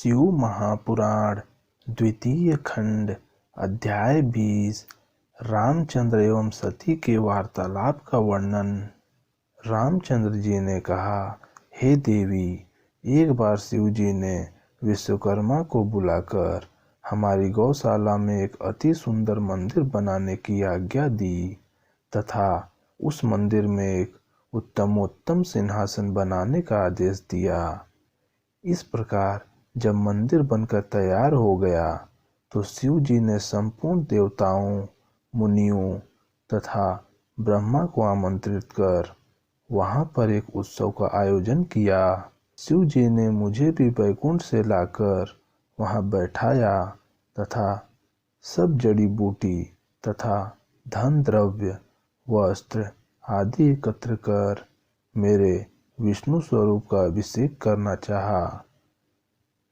शिव महापुराण द्वितीय खंड अध्याय 20 रामचंद्र एवं सती के वार्तालाप का वर्णन। रामचंद्र जी ने कहा, हे देवी, एक बार शिव जी ने विश्वकर्मा को बुलाकर हमारी गौशाला में एक अति सुंदर मंदिर बनाने की आज्ञा दी तथा उस मंदिर में एक उत्तमोत्तम सिंहासन बनाने का आदेश दिया। इस प्रकार जब मंदिर बनकर तैयार हो गया तो शिव जी ने संपूर्ण देवताओं, मुनियों तथा ब्रह्मा को आमंत्रित कर वहां पर एक उत्सव का आयोजन किया। शिव जी ने मुझे भी वैकुंठ से लाकर वहां बैठाया तथा सब जड़ी बूटी तथा धन द्रव्य, वस्त्र आदि एकत्र कर मेरे विष्णु स्वरूप का अभिषेक करना चाहा।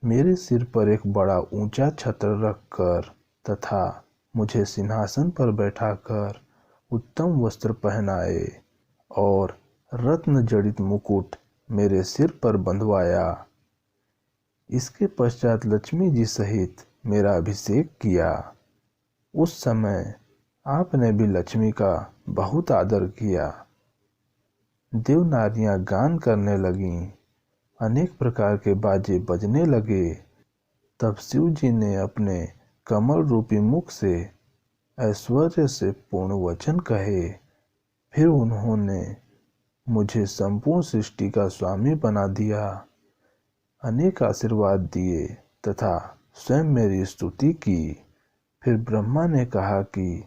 मेरे सिर पर एक बड़ा ऊंचा छत्र रखकर तथा मुझे सिंहासन पर बैठाकर उत्तम वस्त्र पहनाए और रत्न जड़ित मुकुट मेरे सिर पर बंधवाया। इसके पश्चात लक्ष्मी जी सहित मेरा अभिषेक किया। उस समय आपने भी लक्ष्मी का बहुत आदर किया। देव नारियां गान करने लगीं, अनेक प्रकार के बाजे बजने लगे। तब शिव जी ने अपने कमल रूपी मुख से ऐश्वर्य से पूर्ण वचन कहे। फिर उन्होंने मुझे संपूर्ण सृष्टि का स्वामी बना दिया, अनेक आशीर्वाद दिए तथा स्वयं मेरी स्तुति की। फिर ब्रह्मा ने कहा कि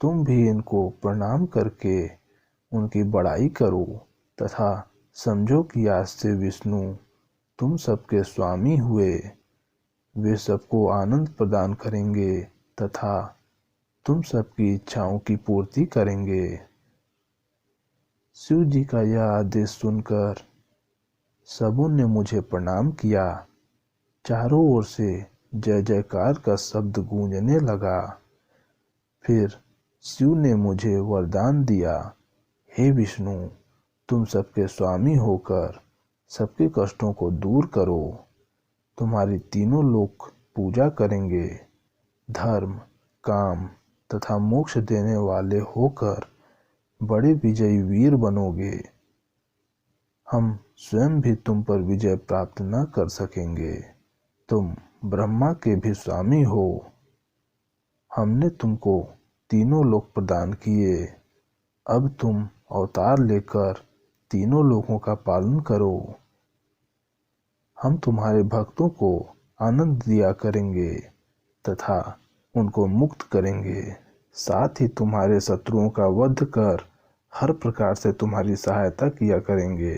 तुम भी इनको प्रणाम करके उनकी बड़ाई करो तथा समझो कि आज से विष्णु तुम सबके स्वामी हुए। वे सबको आनंद प्रदान करेंगे तथा तुम सबकी इच्छाओं की पूर्ति करेंगे। शिव जी का यह आदेश सुनकर सबों ने मुझे प्रणाम किया। चारों ओर से जय जयकार का शब्द गूंजने लगा। फिर शिव ने मुझे वरदान दिया, हे विष्णु, तुम सबके स्वामी होकर सबके कष्टों को दूर करो। तुम्हारी तीनों लोक पूजा करेंगे। धर्म, काम तथा मोक्ष देने वाले होकर बड़े विजयी वीर बनोगे। हम स्वयं भी तुम पर विजय प्राप्त न कर सकेंगे। तुम ब्रह्मा के भी स्वामी हो। हमने तुमको तीनों लोक प्रदान किए। अब तुम अवतार लेकर तीनों लोकों का पालन करो। हम तुम्हारे भक्तों को आनंद दिया करेंगे तथा उनको मुक्त करेंगे। साथ ही तुम्हारे शत्रुओं का वध कर हर प्रकार से तुम्हारी सहायता किया करेंगे।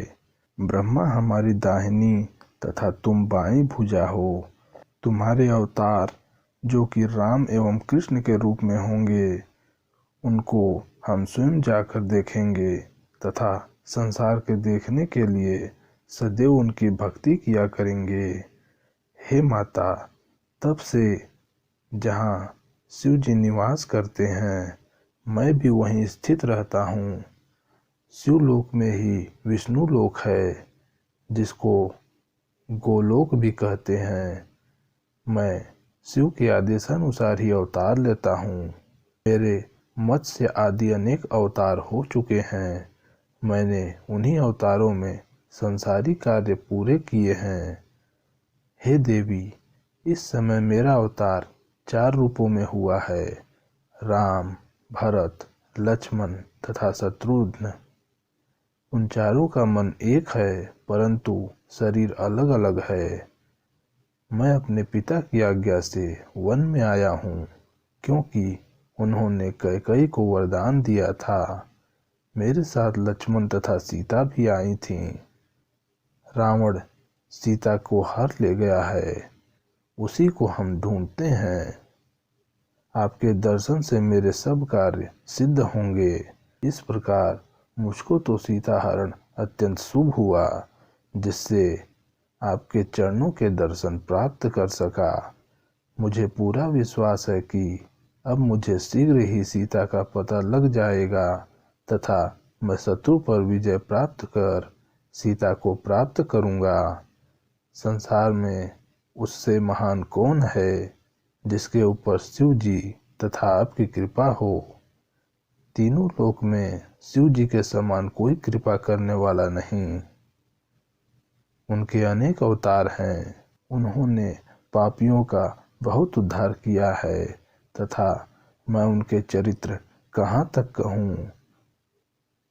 ब्रह्मा हमारी दाहिनी तथा तुम बाईं भुजा हो। तुम्हारे अवतार जो कि राम एवं कृष्ण के रूप में होंगे, उनको हम स्वयं जाकर देखेंगे तथा संसार के देखने के लिए सदैव उनकी भक्ति किया करेंगे। हे माता, तब से जहाँ शिव जी निवास करते हैं, मैं भी वहीं स्थित रहता हूँ। शिवलोक में ही विष्णु लोक है, जिसको गोलोक भी कहते हैं। मैं शिव के आदेशानुसार ही अवतार लेता हूँ। मेरे मत्स्य आदि अनेक अवतार हो चुके हैं। मैंने उन्हीं अवतारों में संसारी कार्य पूरे किए हैं। हे देवी, इस समय मेरा अवतार 4 रूपों में हुआ है, राम, भरत, लक्ष्मण तथा शत्रुघ्न। उन चारों का मन एक है, परंतु शरीर अलग अलग है। मैं अपने पिता की आज्ञा से वन में आया हूँ, क्योंकि उन्होंने कैकेयी को वरदान दिया था। मेरे साथ लक्ष्मण तथा सीता भी आई थीं। रावण सीता को हर ले गया है, उसी को हम ढूंढते हैं। आपके दर्शन से मेरे सब कार्य सिद्ध होंगे। इस प्रकार मुझको तो सीता हरण अत्यंत शुभ हुआ, जिससे आपके चरणों के दर्शन प्राप्त कर सका। मुझे पूरा विश्वास है कि अब मुझे शीघ्र ही सीता का पता लग जाएगा तथा मैं शत्रु पर विजय प्राप्त कर सीता को प्राप्त करूंगा। संसार में उससे महान कौन है जिसके ऊपर शिव जी तथा आपकी कृपा हो। तीनों लोक में शिव जी के समान कोई कृपा करने वाला नहीं। उनके अनेक अवतार हैं। उन्होंने पापियों का बहुत उद्धार किया है तथा मैं उनके चरित्र कहाँ तक कहूँ।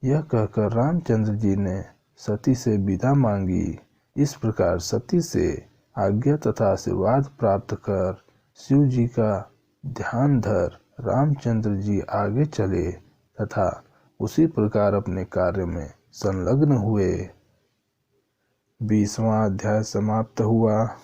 यह कहकर रामचंद्र जी ने सती से विदा मांगी। इस प्रकार सती से आज्ञा तथा आशीर्वाद प्राप्त कर शिव जी का ध्यान धर रामचंद्र जी आगे चले तथा उसी प्रकार अपने कार्य में संलग्न हुए। 20वां अध्याय समाप्त हुआ।